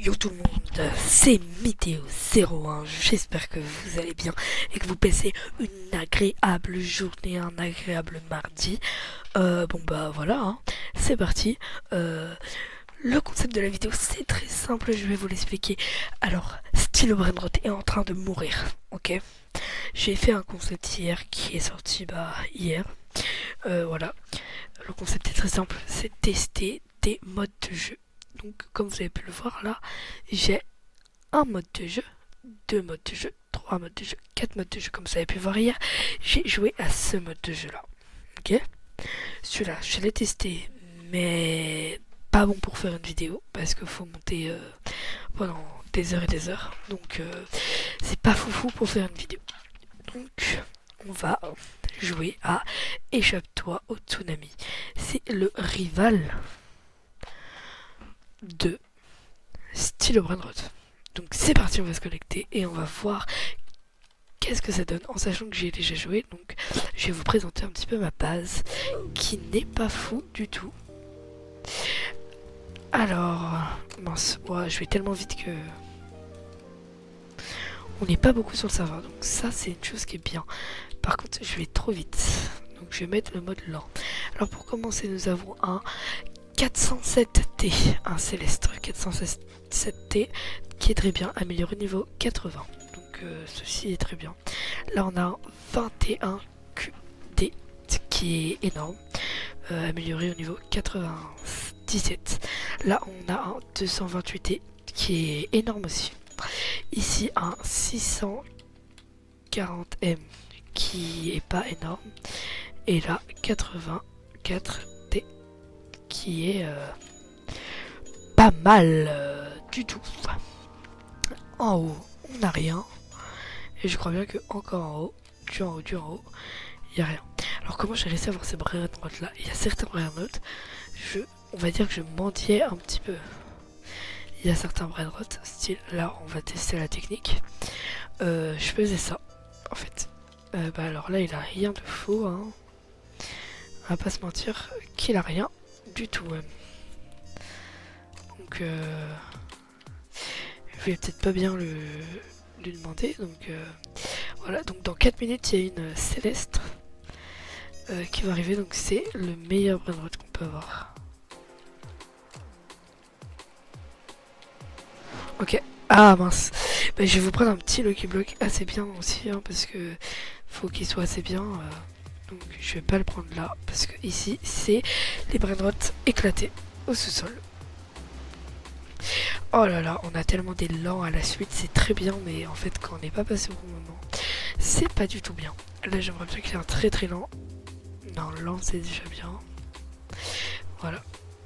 Yo tout le monde, c'est Météo01, j'espère que vous allez bien et que vous passez une agréable journée, un agréable mardi. Bon bah voilà, hein, c'est parti. Le concept de la vidéo c'est très simple, je vais vous l'expliquer. Alors, Stylo Brainrot est en train de mourir, ok. J'ai fait un concept hier qui est sorti hier. Voilà, le concept est très simple, c'est tester des modes de jeu. Donc comme vous avez pu le voir là, j'ai un mode de jeu, deux modes de jeu, trois modes de jeu, quatre modes de jeu. Comme vous avez pu voir hier, j'ai joué à ce mode de jeu là. Ok. Celui-là, je l'ai testé, mais pas bon pour faire une vidéo parce qu'il faut monter pendant des heures et des heures. Donc c'est pas foufou pour faire une vidéo. Donc on va jouer à Échappe-toi au tsunami. C'est le rival de Stylo Brainrot. Donc c'est parti, on va se connecter et on va voir qu'est-ce que ça donne en sachant que j'ai déjà joué. Donc je vais vous présenter un petit peu ma base qui n'est pas fou du tout. Alors, mince, ouais, je vais tellement vite que on n'est pas beaucoup sur le serveur. Donc ça c'est une chose qui est bien. Par contre je vais trop vite. Donc je vais mettre le mode lent. Alors pour commencer nous avons un 407T, un Céleste 407T qui est très bien, amélioré niveau 80. Donc ceci est très bien. Là on a un 21QD qui est énorme, amélioré au niveau 97. Là on a un 228T qui est énorme aussi. Ici un 640M qui est pas énorme. Et là 84T qui est pas mal du tout. En haut, on n'a rien. Et je crois bien que encore en haut, du en haut, il n'y a rien. Alors comment j'ai réussi à avoir ces brainrots là? Il y a certains brainrots, on va dire que je mendiais un petit peu. Il y a certains brainrots, style là on va tester la technique. Je faisais ça, en fait. Alors là il a rien de faux, hein. On va pas se mentir qu'il a rien du tout même. Donc je vais peut-être pas bien lui demander. Donc voilà, donc dans 4 minutes il y a une Céleste qui va arriver. Donc c'est le meilleur brainrot qu'on peut avoir. Ok. Ah mince. Je vais vous prendre un petit Lucky Block assez bien aussi, hein, parce que faut qu'il soit assez bien. Donc je vais pas le prendre là parce que ici c'est les brainrots éclatés au sous-sol. Oh là là, on a tellement des lents à la suite, c'est très bien, mais en fait quand on n'est pas passé au bon moment, c'est pas du tout bien. Là j'aimerais bien qu'il y ait un très très lent. Non, lent c'est déjà bien. Voilà.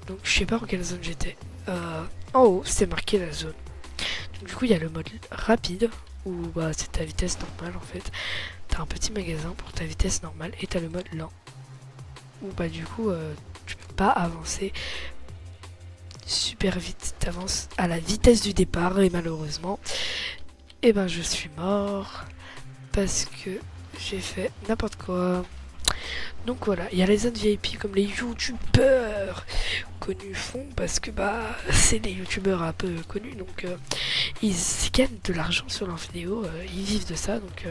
Donc je sais pas en quelle zone j'étais. En haut c'est marqué la zone. Donc, du coup il y a le mode rapide où c'est ta vitesse normale en fait. T'as un petit magasin pour ta vitesse normale et t'as le mode lent où du coup tu peux pas avancer super vite, t'avances à la vitesse du départ et malheureusement je suis mort parce que j'ai fait n'importe quoi. Donc voilà, il y a les zones VIP comme les youtubeurs connus font parce que c'est des youtubeurs un peu connus, donc ils gagnent de l'argent sur leurs vidéos, ils vivent de ça, donc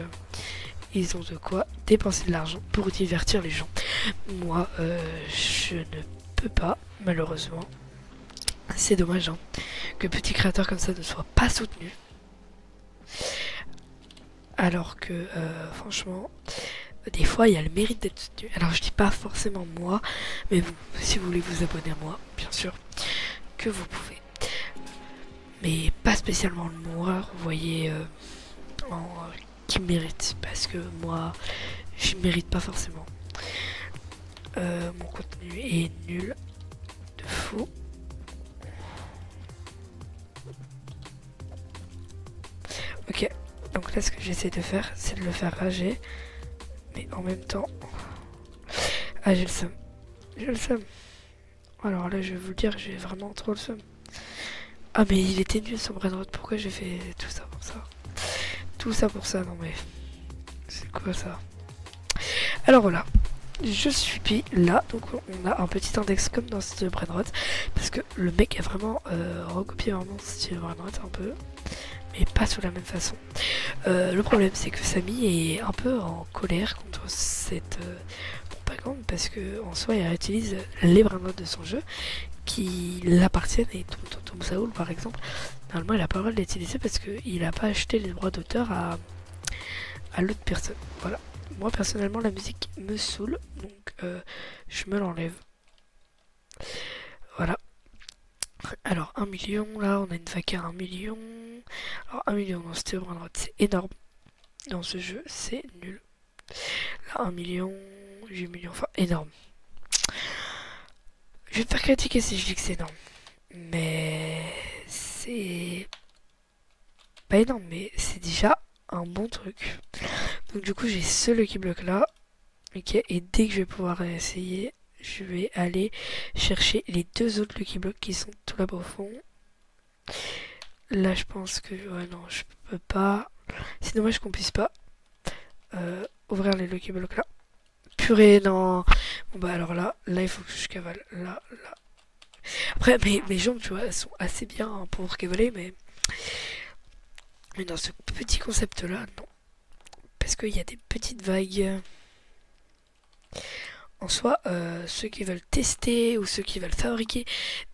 ils ont de quoi dépenser de l'argent pour divertir les gens. Moi, je ne peux pas, malheureusement. C'est dommage hein, que petits créateurs comme ça ne soient pas soutenus. Alors que, franchement, des fois, il y a le mérite d'être soutenu. Alors, je dis pas forcément moi, mais vous, si vous voulez vous abonner à moi, bien sûr, que vous pouvez. Mais pas spécialement moi, vous voyez, qui mérite, parce que moi je mérite pas forcément. Mon contenu est nul de fou. Ok, donc là ce que j'essaie de faire c'est de le faire rager, mais en même temps j'ai le seum. Alors là je vais vous le dire, j'ai vraiment trop le seum. Ah mais il était nul son brainrot, pourquoi j'ai fait tout ça pour ça? Tout ça pour ça, non mais c'est quoi ça? Alors voilà, je suis là, donc on a un petit index comme dans ce Brainrot, parce que le mec a vraiment recopié vraiment ce style Brainrot un peu, mais pas sous la même façon. Le problème c'est que Samy est un peu en colère contre cette propagande, parce que en soi il réutilise les Brainrots de son jeu qui l'appartiennent, et Tom Saoul par exemple, normalement il a pas le droit de l'utiliser parce qu'il a pas acheté les droits d'auteur à l'autre personne. Voilà. Moi personnellement la musique me saoule, donc je me l'enlève. Voilà. Alors 1 million, là on a une vague à 1 million. Alors 1 million dans ce Brainrot c'est énorme. Dans ce jeu c'est nul. Là 1 million, 8 millions, enfin énorme. Je vais te faire critiquer si je dis que c'est énorme. Mais c'est pas énorme, mais c'est déjà un bon truc. Donc du coup j'ai ce Lucky Block là. Ok, et dès que je vais pouvoir essayer, je vais aller chercher les deux autres Lucky Blocks qui sont tout là-bas au fond. Là je pense que... ouais non, je peux pas. C'est dommage qu'on puisse pas ouvrir les Lucky Blocks là. Purée, non. Bon bah alors là il faut que je cavale. Là. Après mes jambes, tu vois, elles sont assez bien hein, pour cavaler, mais dans ce petit concept là, non. Parce qu'il y a des petites vagues. En soi, ceux qui veulent tester ou ceux qui veulent fabriquer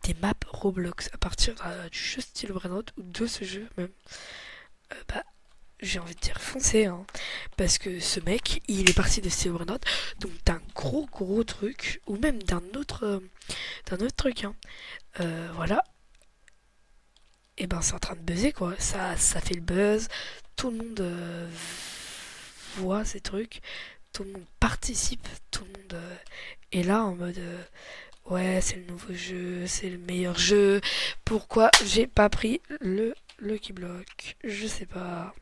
des maps Roblox à partir du jeu style Brainrot ou de ce jeu même, bah j'ai envie de dire foncez hein, parce que ce mec il est parti de style Brainrot, donc d'un gros truc ou même d'un autre truc hein. Voilà, et ben c'est en train de buzzer quoi, ça fait le buzz, tout le monde voit ces trucs, tout le monde participe, tout le monde est là en mode ouais c'est le nouveau jeu, c'est le meilleur jeu, pourquoi j'ai pas pris le Lucky Block, je sais pas.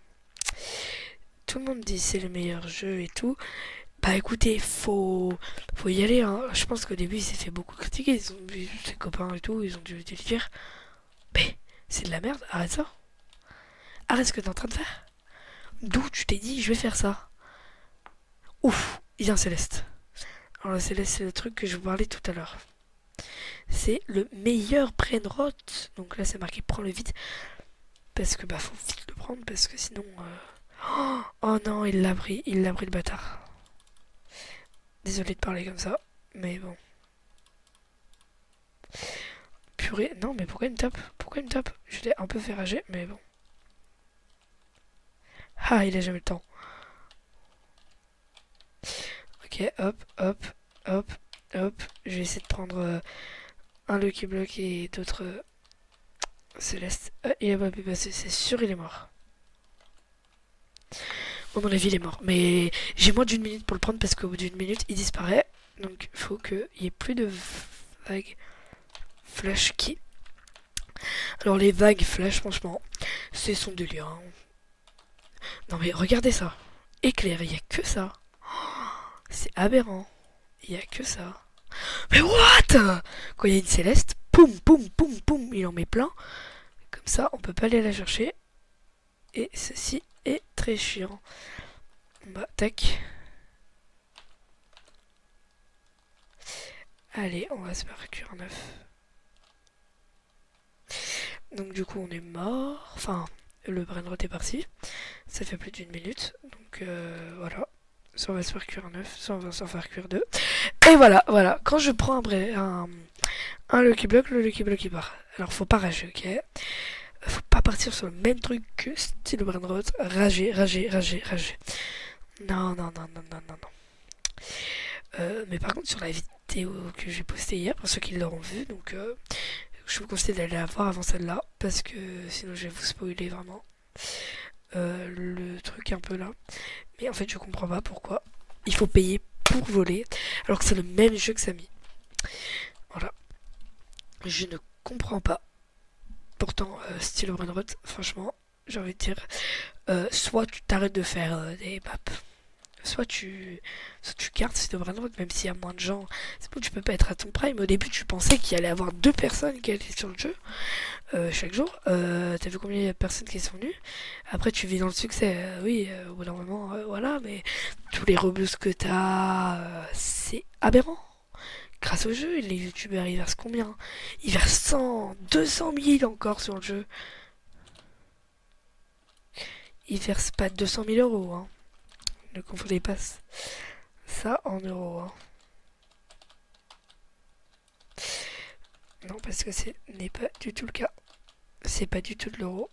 Tout le monde dit c'est le meilleur jeu et tout. Bah écoutez, faut y aller hein. Je pense qu'au début il s'est fait beaucoup critiquer, ils ont vu ses copains et tout, ils ont dû lui dire mais c'est de la merde, arrête ça. Arrête ce que t'es en train de faire. D'où tu t'es dit je vais faire ça. Ouf, il y a un Céleste. Alors le Céleste c'est le truc que je vous parlais tout à l'heure. C'est le meilleur Brainrot. Donc là c'est marqué prends-le vite. Parce que bah faut vite le prendre parce que sinon... Oh non il l'a pris le bâtard. Désolé de parler comme ça. Mais bon. Purée, non mais pourquoi il me tape? Pourquoi il me tape? Je l'ai un peu fait rager mais bon. Ah il a jamais le temps. Ok hop. Je vais essayer de prendre un Lucky Block et d'autres Céleste. Il a pas pu passer, c'est sûr il est mort. Bon, à mon avis il est mort. Mais j'ai moins d'une minute pour le prendre parce qu'au bout d'une minute il disparaît. Donc il faut qu'il y ait plus de vagues flash qui... Alors les vagues flash franchement c'est son délire hein. Non mais regardez ça. Éclair, il y a que ça. C'est aberrant. Il y a que ça. Mais what? Quand il y a une Céleste, poum, il en met plein. Comme ça, on peut pas aller la chercher. Et ceci est très chiant. Bah, tac. Allez, on va se faire cuire un œuf. Donc du coup, on est mort. Enfin, le Brainrot est parti. Ça fait plus d'une minute. Donc voilà. Soit on va se faire cuire un œuf, soit on va s'en faire cuire deux. Et voilà. Quand je prends un Lucky Block, le Lucky Block il part. Alors faut pas rager, ok? Faut pas partir sur le même truc que style Brainrot. Rager. Non. Mais par contre sur la vidéo que j'ai postée hier, pour ceux qui l'auront vu, donc je vous conseille d'aller la voir avant celle-là, parce que sinon je vais vous spoiler vraiment le truc un peu là. Mais en fait je comprends pas pourquoi il faut payer pour voler alors que c'est le même jeu que Samy. Voilà. Je ne comprends pas. Pourtant style Brainrot, franchement, j'ai envie de dire soit tu t'arrêtes de faire des maps soit tu gardes ces deux brainrots, même s'il y a moins de gens. C'est bon, tu peux pas être à ton prime. Au début, tu pensais qu'il allait y avoir deux personnes qui allaient sur le jeu chaque jour. T'as vu combien il y a de personnes qui sont venues? Après, tu vis dans le succès. Oui, au bout d'un moment, voilà, mais tous les reboosts que t'as, c'est aberrant. Grâce au jeu, les youtubeurs ils versent combien? Ils versent 100, 200 000 encore sur le jeu. Ils versent pas 200 000 euros, hein. Ne confondez pas ça en euros, hein. Non, parce que ce n'est pas du tout le cas. C'est pas du tout de l'euro.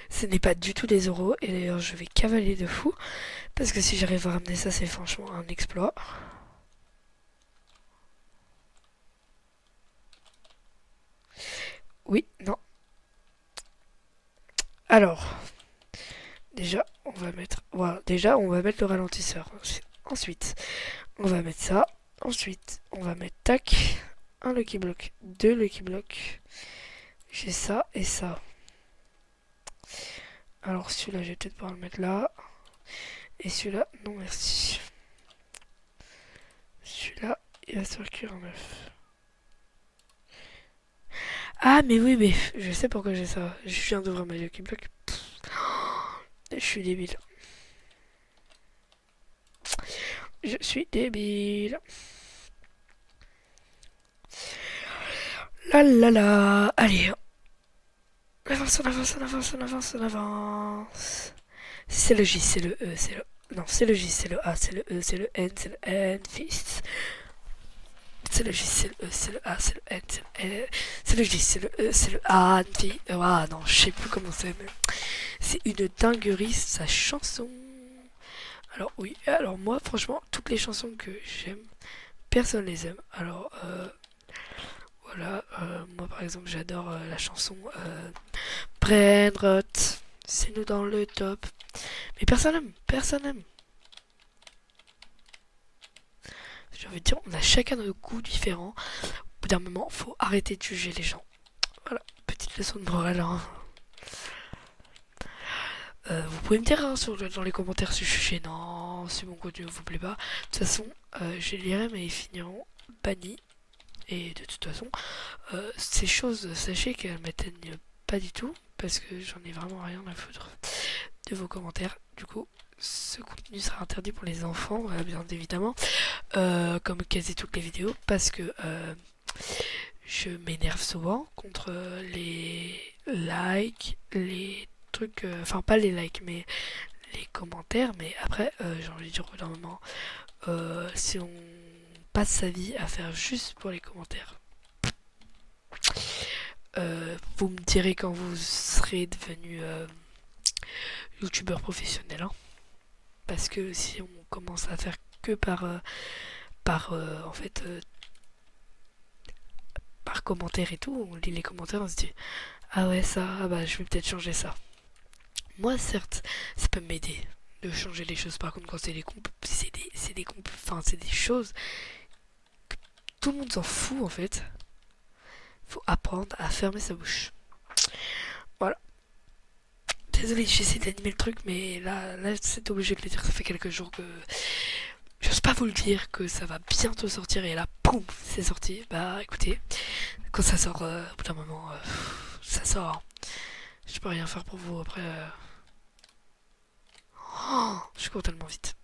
Ce n'est pas du tout des euros. Et d'ailleurs, je vais cavaler de fou. Parce que si j'arrive à ramener ça, c'est franchement un exploit. Oui, non. Alors, déjà, on va mettre. Voilà, déjà, on va mettre le ralentisseur. Ensuite, on va mettre ça. Ensuite, on va mettre tac. Un Lucky Block. Deux Lucky Block. J'ai ça et ça. Alors celui-là, je vais peut-être pouvoir le mettre là. Et celui-là, non merci. Celui-là, il va se faire cuire en œuf. Ah, mais oui, mais je sais pourquoi j'ai ça. Je viens d'ouvrir ma Lucky Block. Je suis débile. Je suis débile. La la la. Allez. On avance, on avance, on avance, on avance, on avance. C'est le J, c'est le E, c'est le... Non, c'est le J, c'est le A, c'est le E, c'est le N, c'est le N, fist. C'est le J, c'est le E, c'est le A, c'est le N, c'est le N. C'est le J, c'est le E, c'est le A, N, ah non, je sais plus comment c'est, mais... C'est une dinguerie, sa chanson. Alors oui, alors moi, franchement, toutes les chansons que j'aime, personne les aime. Alors, voilà, moi par exemple, j'adore la chanson Brainrot, c'est nous dans le top. Mais personne n'aime, personne n'aime. J'ai envie de dire, on a chacun nos goûts différents. Au bout d'un moment, faut arrêter de juger les gens. Voilà, petite leçon de morale. Hein. Vous pouvez me dire hein, dans les commentaires si je suis gênant, si mon contenu ne vous plaît pas. De toute façon, je les lirai, mais ils finiront bannis. Et de toute façon, ces choses, sachez qu'elles m'atteignent pas du tout, parce que j'en ai vraiment rien à foutre de vos commentaires. Du coup, ce contenu sera interdit pour les enfants, bien évidemment, comme quasi toutes les vidéos, parce que je m'énerve souvent contre les likes, les trucs, enfin pas les likes, mais les commentaires. Mais après, j'ai envie de dire au bout d'un moment, si on passe sa vie à faire juste pour les commentaires, vous me direz quand vous serez devenu youtubeur professionnel, hein. Parce que si on commence à faire que en fait par commentaire et tout, on lit les commentaires, on se dit ah ouais ça, ah bah je vais peut-être changer ça. Moi certes, ça peut m'aider de changer les choses. Par contre quand c'est des comptes, c'est des comptes, enfin c'est des choses que tout le monde s'en fout en fait. Faut apprendre à fermer sa bouche. Voilà. Désolé, j'essaie d'animer le truc, mais là c'est obligé de le dire. Ça fait quelques jours que j'ose pas vous le dire que ça va bientôt sortir et là, poum, c'est sorti. Bah écoutez, quand ça sort, au bout d'un moment, ça sort. Hein. Je peux rien faire pour vous après. Oh, je cours tellement vite.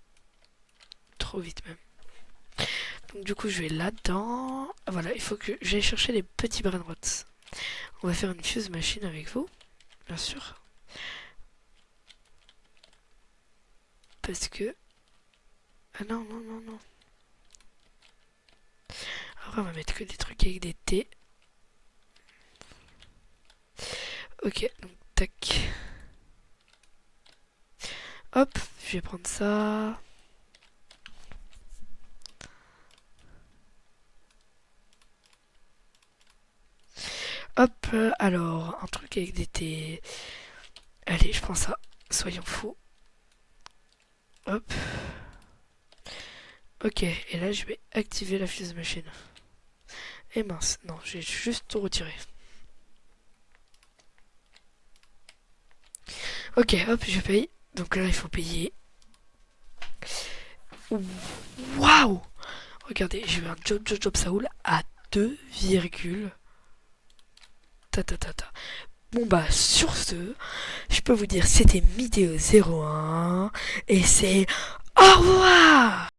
Trop vite même. Donc du coup, je vais là-dedans. Voilà, il faut que j'aille chercher les petits brainrots. On va faire une fuse machine avec vous, bien sûr. Parce que... Ah non, non, non, non. Après, on va mettre que des trucs avec des T. Ok, donc tac. Hop, je vais prendre ça. Hop, alors, un truc avec des T. Allez, je prends ça. Soyons fous. Hop. Ok, et là, je vais activer la fuse machine. Et mince, non, j'ai juste tout retiré. Ok, hop, je paye. Donc là, il faut payer. Waouh! Regardez, j'ai eu un job Saoul à 2, ta ta ta ta. Bon bah sur ce, je peux vous dire c'était Mideo 01 et c'est au revoir.